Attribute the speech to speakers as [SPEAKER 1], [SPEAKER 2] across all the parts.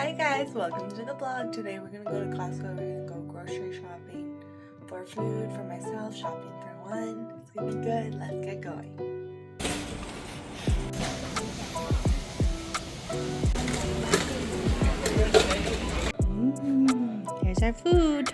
[SPEAKER 1] Hi guys, welcome to the vlog. Today we're gonna go to Costco. We're gonna go grocery shopping for food for myself, shopping for one. It's gonna be good. Let's get going. Here's our food.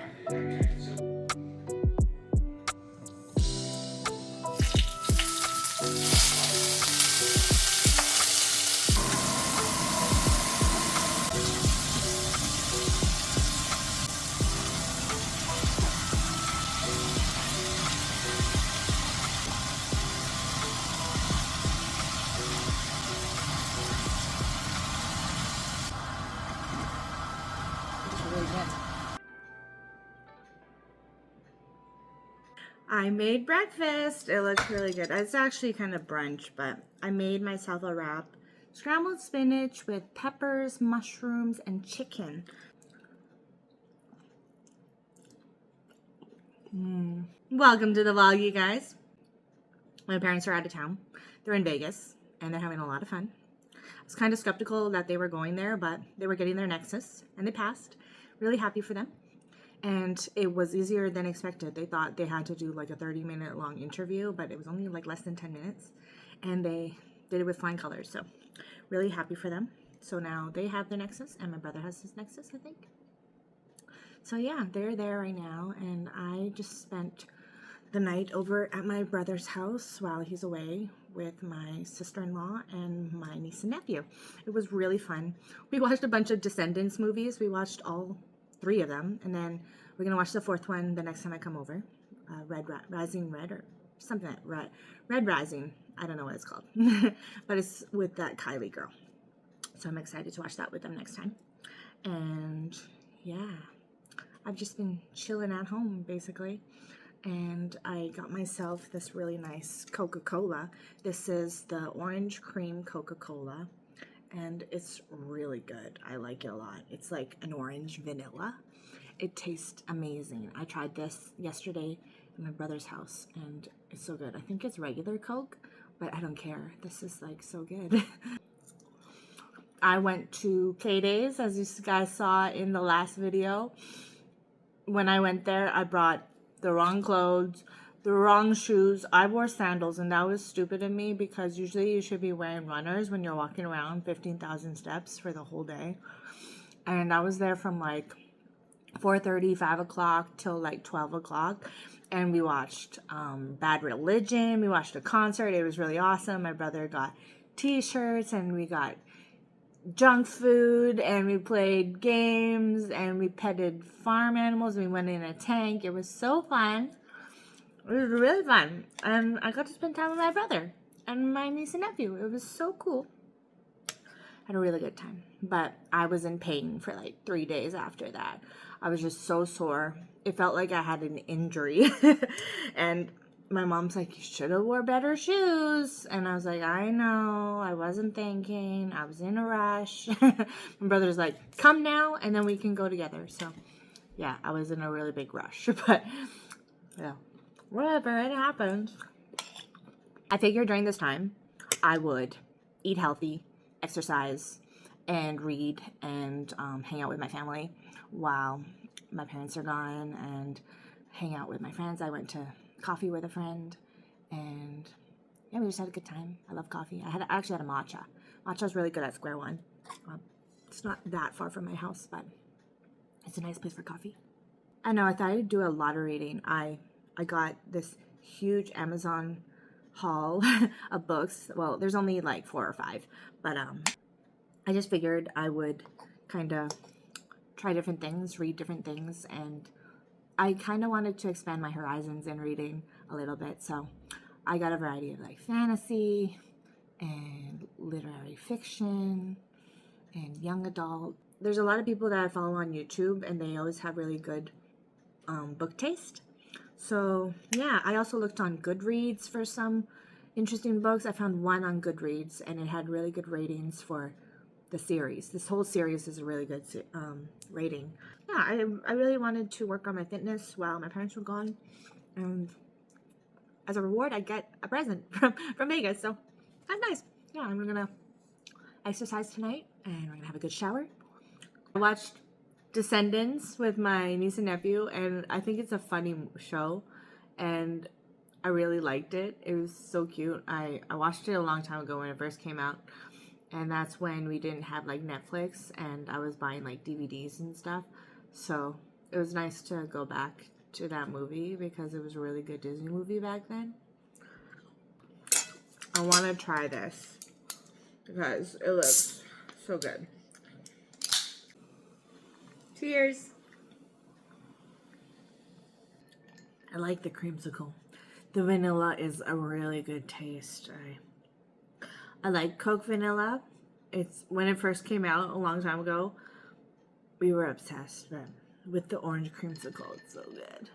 [SPEAKER 1] I made breakfast. It looks really good. It's actually kind of brunch, but I made myself a wrap. Scrambled spinach with peppers, mushrooms, and chicken. Welcome to the vlog, you guys. My parents are out of town. They're in Vegas, and they're having a lot of fun. I was kind of skeptical that they were going there, but they were getting their Nexus, and they passed. Really happy for them. And it was easier than expected. They thought they had to do like a 30-minute long interview, but it was only like less than 10 minutes. And they did it with flying colors. So really happy for them. So now they have their Nexus, and my brother has his Nexus, I think. So yeah, they're there right now. And I just spent the night over at my brother's house while he's away with my sister-in-law and my niece and nephew. It was really fun. We watched a bunch of Descendants movies. We watched all 3 of them, and then we're gonna watch the 4th one the next time I come over. Rising Red or something like Red Rising. I don't know what it's called, but it's with that Kylie girl. So I'm excited to watch that with them next time. And yeah, I've just been chilling at home basically. And I got myself this really nice Coca-Cola. This is the orange cream Coca-Cola, and it's really good. I like it a lot. It's like an orange vanilla. It tastes amazing. I tried this yesterday at my brother's house, and it's so good. I think it's regular Coke, but I don't care. This is like so good. I went to K-Days, as you guys saw in the last video. When I went there, I brought the wrong clothes, the wrong shoes. I wore sandals, and that was stupid of me because usually you should be wearing runners when you're walking around 15,000 steps for the whole day. And I was there from like 4:30, 5 o'clock till like 12 o'clock. And we watched Bad Religion. We watched a concert. It was really awesome. My brother got t-shirts, and we got junk food, and we played games, and we petted farm animals. We went in a tank. It was so fun. It was really fun, and I got to spend time with my brother and my niece and nephew. It was so cool. Had a really good time, but I was in pain for like 3 days after that. I was just so sore. It felt like I had an injury. And my mom's like, you should have wore better shoes. And I was like, I know, I wasn't thinking, I was in a rush. My brother's like, come now, and then we can go together. So yeah, I was in a really big rush, but yeah, whatever, it happens. I figured during this time I would eat healthy, exercise, and read, and hang out with my family while my parents are gone, and hang out with my friends. I went to coffee with a friend, and yeah, we just had a good time. I love coffee. I actually had a matcha. Matcha's really good at Square One. It's not that far from my house, but it's a nice place for coffee. I know, I thought I'd do a lot of reading. I got this huge Amazon haul of books. Well, there's only like 4 or 5, but I just figured I would kind of try different things, read different things, and I kind of wanted to expand my horizons in reading a little bit. So I got a variety of like fantasy and literary fiction and young adult. There's a lot of people that I follow on YouTube, and they always have really good book taste. So yeah, I also looked on Goodreads for some interesting books. I found one on Goodreads, and it had really good ratings for the series. This whole series is a really good rating. Yeah, I really wanted to work on my fitness while my parents were gone, and as a reward, I get a present from Vegas. So that's nice. Yeah, I'm gonna exercise tonight, and we're gonna have a good shower, I watched Descendants with my niece and nephew, and I think it's a funny show, and I really liked it. It was so cute. I watched it a long time ago when it first came out, and that's when we didn't have like Netflix, and I was buying like DVDs and stuff. So it was nice to go back to that movie because it was a really good Disney movie back then. I want to try this because it looks so good. Cheers. I like the creamsicle. The vanilla is a really good taste. I like Coke vanilla. It's when it first came out a long time ago, we were obsessed with the orange creamsicle. It's so good.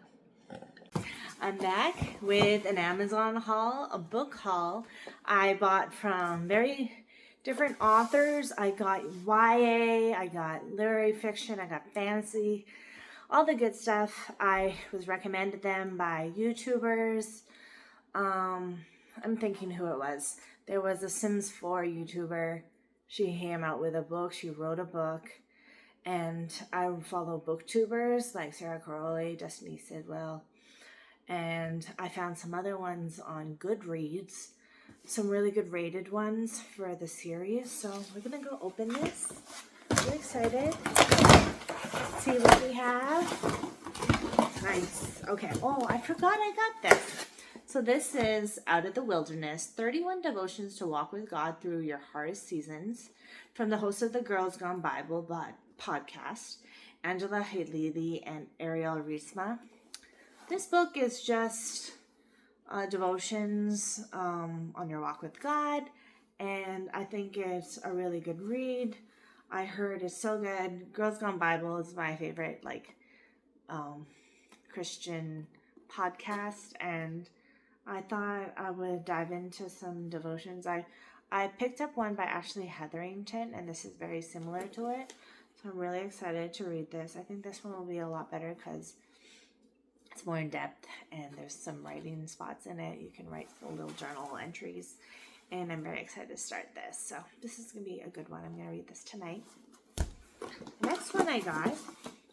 [SPEAKER 1] I'm back with an Amazon haul, a book haul I bought from very different authors. I got YA, I got literary fiction, I got fantasy, all the good stuff. I was recommended them by YouTubers. I'm thinking who it was. There was a Sims 4 YouTuber. She came out with a book. She wrote a book. And I follow booktubers like Sarah Caroli, Destiny Sidwell. And I found some other ones on Goodreads. Some really good rated ones for the series. So we're going to go open this. I'm excited. Let's see what we have. Nice. Okay. Oh, I forgot I got this. So this is Out of the Wilderness, 31 Devotions to Walk with God Through Your Hardest Seasons, from the hosts of the Girls Gone Bible podcast, Angela Halili and Ariel Riesma. This book is just devotions on your walk with God, and I think it's a really good read. I heard it's so good. Girls Gone Bible is my favorite Christian podcast, and I thought I would dive into some devotions. I picked up one by Ashley Hetherington, and this is very similar to it. So I'm really excited to read this. I think this one will be a lot better because it's more in depth, and there's some writing spots in it. You can write little journal entries, and I'm very excited to start this. So this is going to be a good one. I'm going to read this tonight. The next one I got,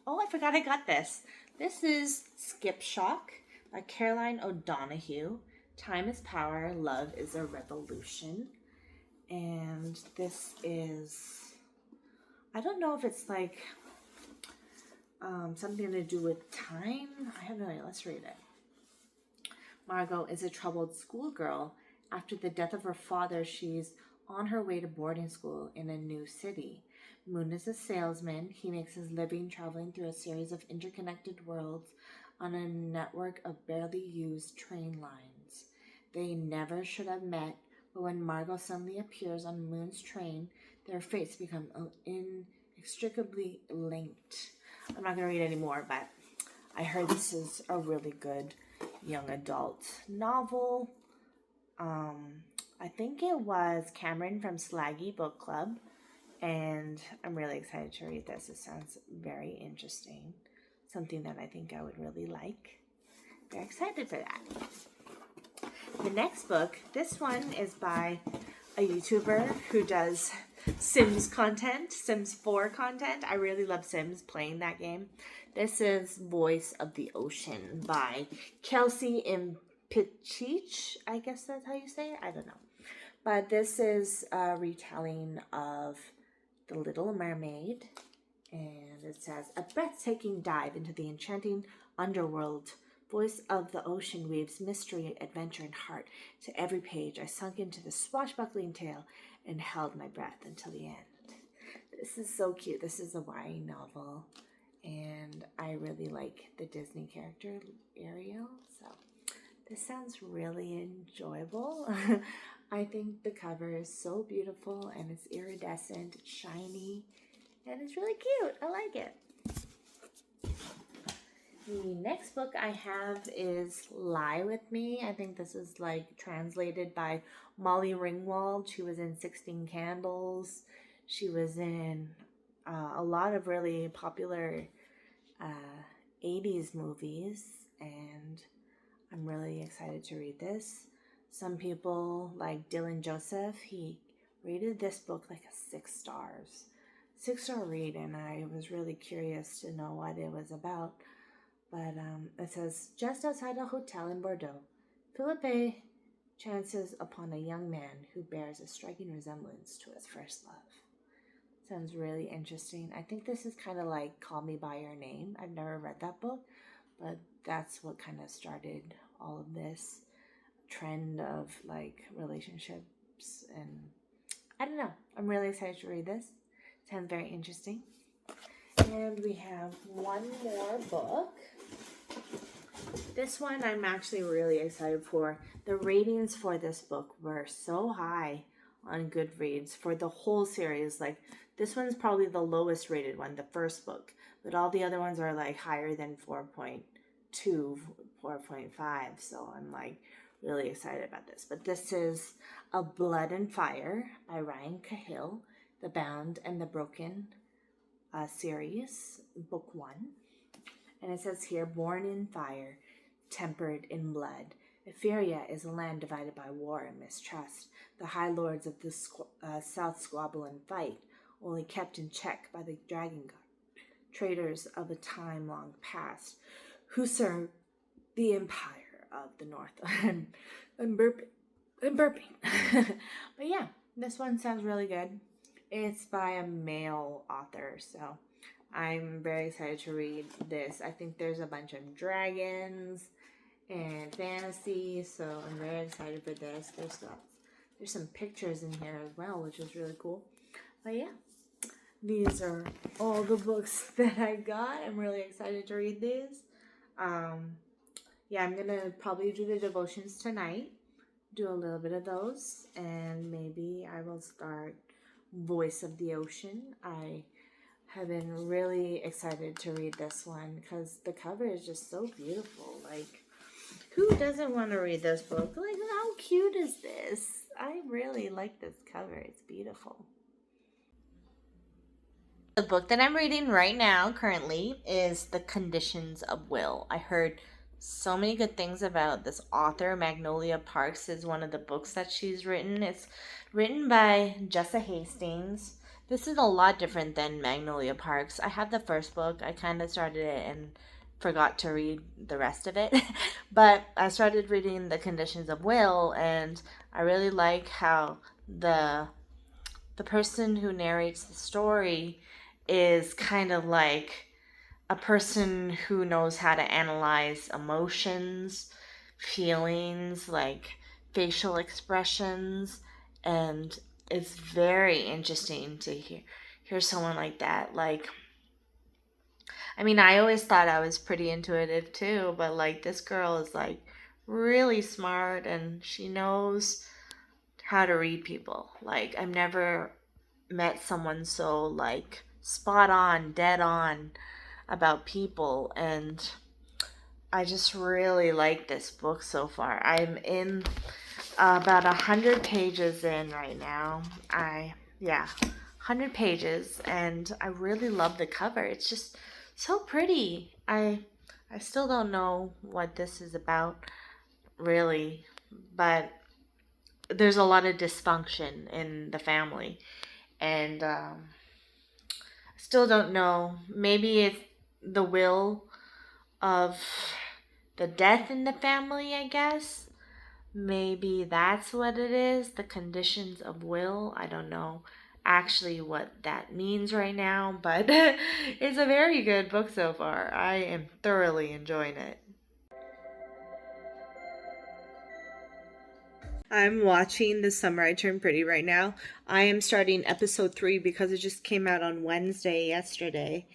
[SPEAKER 1] I forgot I got this. This is Skip Shock by Caroline O'Donoghue. Time is Power, Love is a Revolution. And this is, I don't know if it's like something to do with time. I have no idea. Let's read it. Margot is a troubled schoolgirl. After the death of her father, she's on her way to boarding school in a new city. Moon is a salesman. He makes his living traveling through a series of interconnected worlds on a network of barely used train lines. They never should have met, but when Margot suddenly appears on Moon's train, their fates become inextricably linked. I'm not going to read anymore, but I heard this is a really good young adult novel. I think it was Cameron from Slaggy Book Club, and I'm really excited to read this. It sounds very interesting. Something that I think I would really like. Very excited for that. The next book, this one is by a YouTuber who does Sims content, Sims 4 content. I really love Sims, playing that game. This is Voice of the Ocean by Kelsey Impich. I guess that's how you say it. I don't know. But this is a retelling of The Little Mermaid. And it says, a breathtaking dive into the enchanting underworld. Voice of the Ocean weaves mystery, adventure, and heart. To every page, I sunk into the swashbuckling tale and held my breath until the end. This is so cute. This is a YA novel, and I really like the Disney character, Ariel, so this sounds really enjoyable. I think the cover is so beautiful, and it's iridescent, it's shiny, and it's really cute. I like it. The next book I have is Lie With Me. I think this is like translated by Molly Ringwald. She was in 16 Candles. She was in a lot of really popular 80s movies, and I'm really excited to read this. Some people, like Dylan Joseph, he rated this book like a 6 stars. 6-star read, and I was really curious to know what it was about. But it says, just outside a hotel in Bordeaux, Philippe chances upon a young man who bears a striking resemblance to his first love. Sounds really interesting. I think this is kind of like Call Me By Your Name. I've never read that book, but that's what kind of started all of this trend of like relationships, and I don't know. I'm really excited to read this. Sounds very interesting. And we have one more book. This one I'm actually really excited for. The ratings for this book were so high on Goodreads for the whole series. Like, this one's probably the lowest rated one, the first book. But all the other ones are like higher than 4.2, 4.5. So I'm like really excited about this. But this is A Blood and Fire by Ryan Cahill, the Bound and the Broken series, book 1. And it says here, born in fire, tempered in blood, Etheria is a land divided by war and mistrust. The high lords of the south squabble and fight, only kept in check by the dragon guard, traitors of a time long past, who serve the empire of the north. I'm burping. But yeah, this one sounds really good. It's by a male author, so I'm very excited to read this. I think there's a bunch of dragons and fantasy, so I'm very excited for this. There's some pictures in here as well, which is really cool. But yeah, these are all the books that I got. I'm really excited to read these. Yeah, I'm gonna probably do the devotions tonight, do a little bit of those, and maybe I will start Voice of the Ocean. I have been really excited to read this one because the cover is just so beautiful. Like, who doesn't want to read this book? Like, how cute is this? I really like this cover. It's beautiful. The book that I'm reading right now currently is The Conditions of Will. I heard so many good things about this author. Magnolia Parks is one of the books that she's written. It's written by Jessa Hastings. This is a lot different than Magnolia Parks. I have the first book. I kind of started it and forgot to read the rest of it. But I started reading The Conditions of Will, and I really like how the person who narrates the story is kind of like a person who knows how to analyze emotions, feelings, like facial expressions, and it's very interesting to hear someone like that. Like, I mean, I always thought I was pretty intuitive too, but like this girl is like really smart and she knows how to read people. Like, I've never met someone so like spot on, dead on about people, and I just really like this book so far. I'm in about 100 pages in right now. 100 pages, and I really love the cover. It's just so pretty. I still don't know what this is about, really, but there's a lot of dysfunction in the family, and still don't know. Maybe it's the will of the death in the family, I guess. Maybe that's what it is. The conditions of will. I don't know actually what that means right now, but it's a very good book so far. I am thoroughly enjoying it. I'm watching The Summer I Turned Pretty right now. I am starting episode 3 because it just came out on Wednesday yesterday.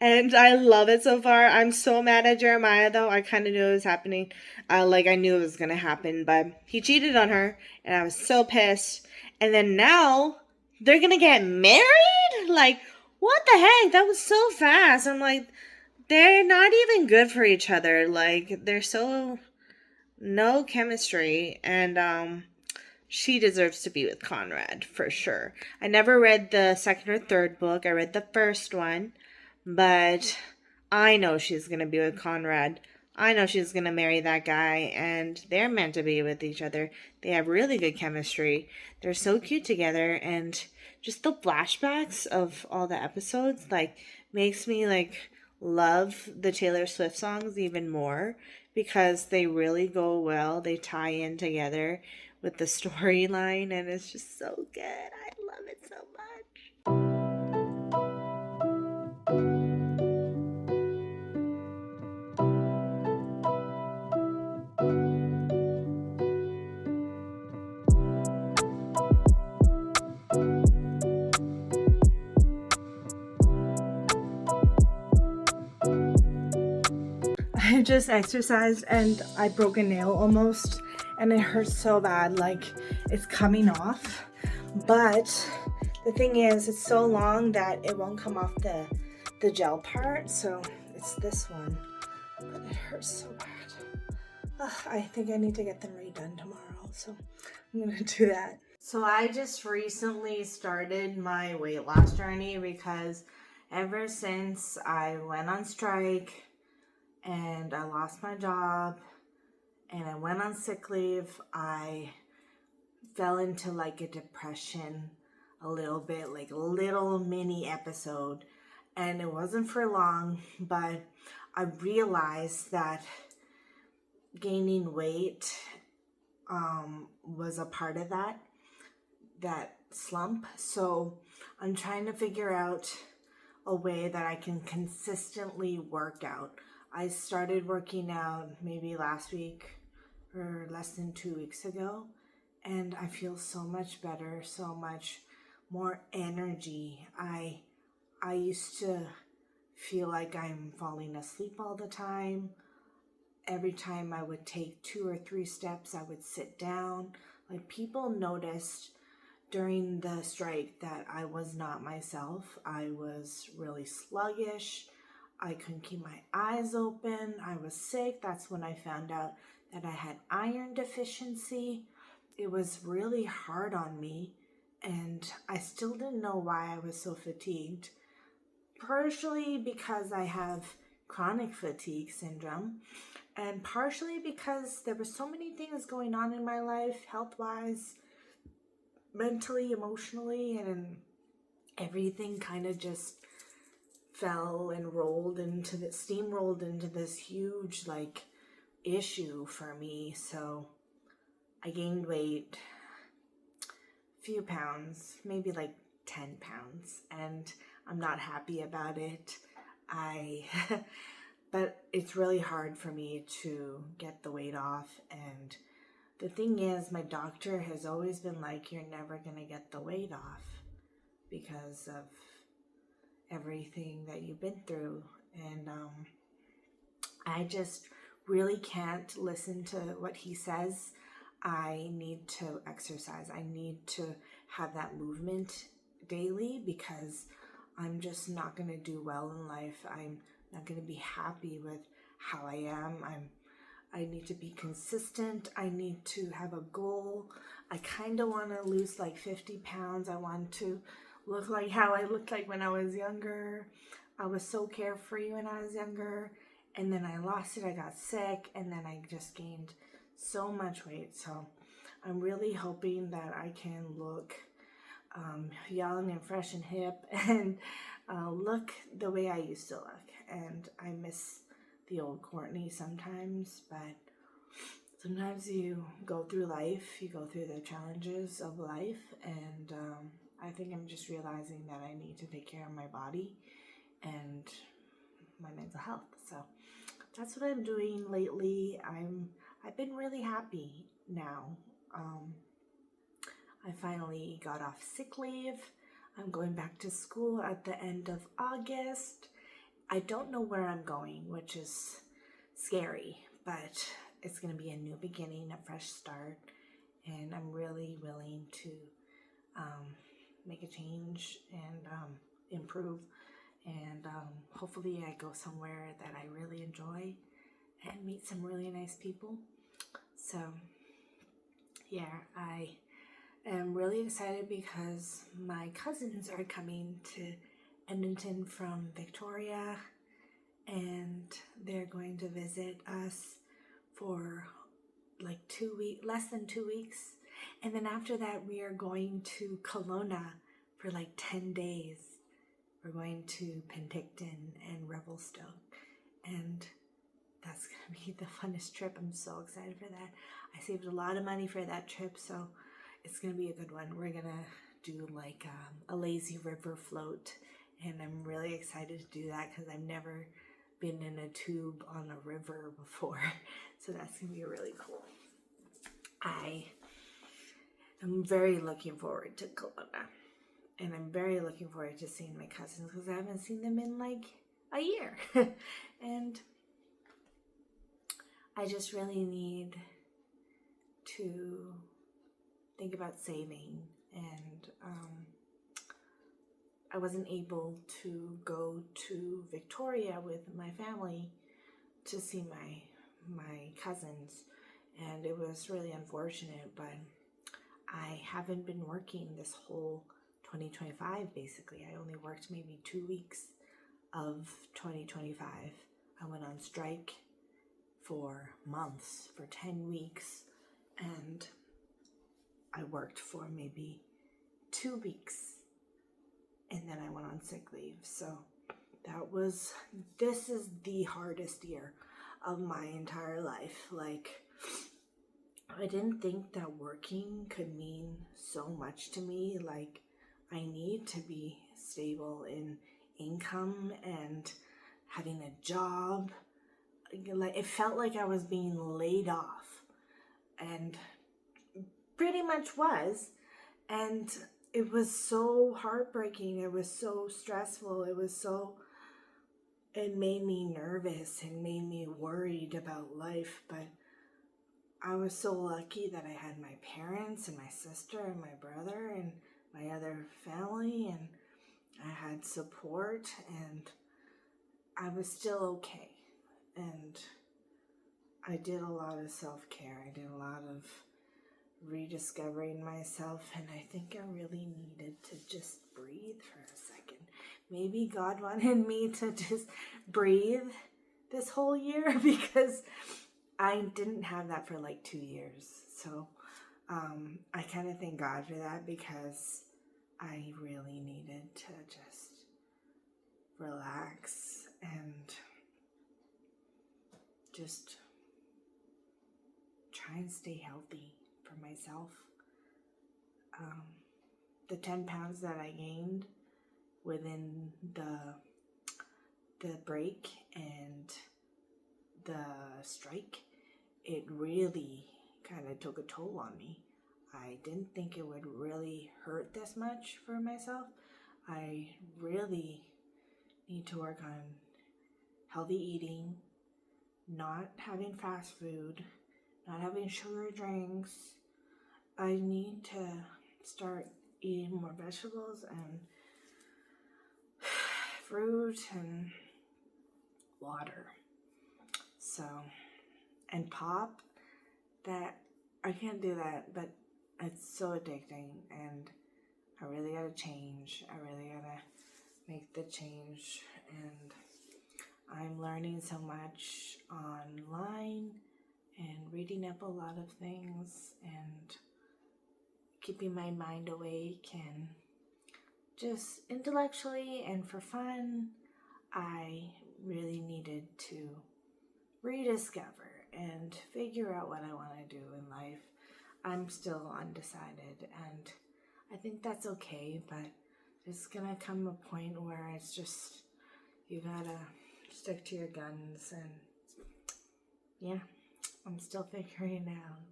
[SPEAKER 1] And I love it so far. I'm so mad at Jeremiah though. I kind of knew it was happening. Like, I knew it was going to happen, but he cheated on her and I was so pissed. And then now they're going to get married? Like, what the heck? That was so fast. I'm like, they're not even good for each other. Like, they're so no chemistry, and she deserves to be with Conrad for sure. I never read the second or third book. I read the first one, but I know she's gonna be with Conrad I know she's gonna marry that guy, and they're meant to be with each other. They have really good chemistry. They're so cute together, and just the flashbacks of all the episodes like makes me like love the Taylor Swift songs even more because they really go well. They tie in together with the storyline, and it's just so good. I love it so much. I just exercised and I broke a nail almost, and it hurts so bad, like it's coming off. But the thing is, it's so long that it won't come off the gel part, so it's this one. But it hurts so bad. Ugh, I think I need to get them redone tomorrow, so I'm gonna do that. So I just recently started my weight loss journey because ever since I went on strike and I lost my job and I went on sick leave, I fell into like a depression a little bit, like a little mini episode. And it wasn't for long, but I realized that gaining weight was a part of that slump. So I'm trying to figure out a way that I can consistently work out. I started working out maybe last week or less than 2 weeks ago, and I feel so much better, so much more energy. I used to feel like I'm falling asleep all the time. Every time I would take 2 or 3 steps, I would sit down. Like, people noticed during the strike that I was not myself. I was really sluggish. I couldn't keep my eyes open. I was sick. That's when I found out that I had iron deficiency. It was really hard on me, and I still didn't know why I was so fatigued. Partially because I have chronic fatigue syndrome, and partially because there were so many things going on in my life, health-wise, mentally, emotionally, and everything kind of just fell and steamrolled into this huge like issue for me. So I gained weight, a few pounds, maybe like 10 pounds, and I'm not happy about it. But it's really hard for me to get the weight off. And the thing is, my doctor has always been like, you're never going to get the weight off because of everything that you've been through. And I just really can't listen to what he says. I need to exercise. I need to have that movement daily because I'm just not going to do well in life. I'm not going to be happy with how I am. I need to be consistent. I need to have a goal. I kind of want to lose like 50 pounds. I want to look like how I looked like when I was younger. I was so carefree when I was younger, and then I lost it. I got sick, and then I just gained so much weight. So I'm really hoping that I can look young and fresh and hip and look the way I used to look. And I miss the old Courtney sometimes, but sometimes you go through life, you go through the challenges of life, and I think I'm just realizing that I need to take care of my body and my mental health. So that's what I'm doing lately. I've been really happy now. I finally got off sick leave. I'm going back to school at the end of August. I don't know where I'm going, which is scary, but it's going to be a new beginning, a fresh start, and I'm really willing to make a change and improve, and hopefully I go somewhere that I really enjoy and meet some really nice people. So yeah, I am really excited because my cousins are coming to Edmonton from Victoria, and they're going to visit us for like 2 weeks, less than 2 weeks. And then after that, we are going to Kelowna for like 10 days. We're going to Penticton and Revelstoke. And that's going to be the funnest trip. I'm so excited for that. I saved a lot of money for that trip, so it's going to be a good one. We're going to do like a lazy river float. And I'm really excited to do that because I've never been in a tube on a river before. So that's going to be really cool. I'm very looking forward to Kelowna. And I'm very looking forward to seeing my cousins because I haven't seen them in like a year. And I just really need to think about saving. And I wasn't able to go to Victoria with my family to see my cousins, and it was really unfortunate, but I haven't been working this whole 2025 basically. I only worked maybe 2 weeks of 2025. I went on strike for months, for 10 weeks, and I worked for maybe 2 weeks, and then I went on sick leave. So this is the hardest year of my entire life. Like, I didn't think that working could mean so much to me. Like, I need to be stable in income and having a job. Like, it felt like I was being laid off, and pretty much was. And it was so heartbreaking. It was so stressful. It made me nervous and made me worried about life. But I was so lucky that I had my parents and my sister and my brother and my other family, and I had support, and I was still okay. And I did a lot of self-care. I did a lot of rediscovering myself, and I think I really needed to just breathe for a second. Maybe God wanted me to just breathe this whole year because I didn't have that for like 2 years. So I kind of thank God for that because I really needed to just relax and just try and stay healthy for myself. The 10 pounds that I gained within the break and the strike, it really kind of took a toll on me. I didn't think it would really hurt this much for myself. I really need to work on healthy eating, not having fast food, not having sugar drinks. I need to start eating more vegetables and fruit and water. So, and pop, that I can't do that, but it's so addicting, and I really gotta change. I really gotta make the change, and I'm learning so much online and reading up a lot of things and keeping my mind awake, and just intellectually and for fun. I really needed to rediscover and figure out what I want to do in life. I'm still undecided, and I think that's okay, but there's gonna come a point where it's just, you gotta stick to your guns, and yeah, I'm still figuring it out.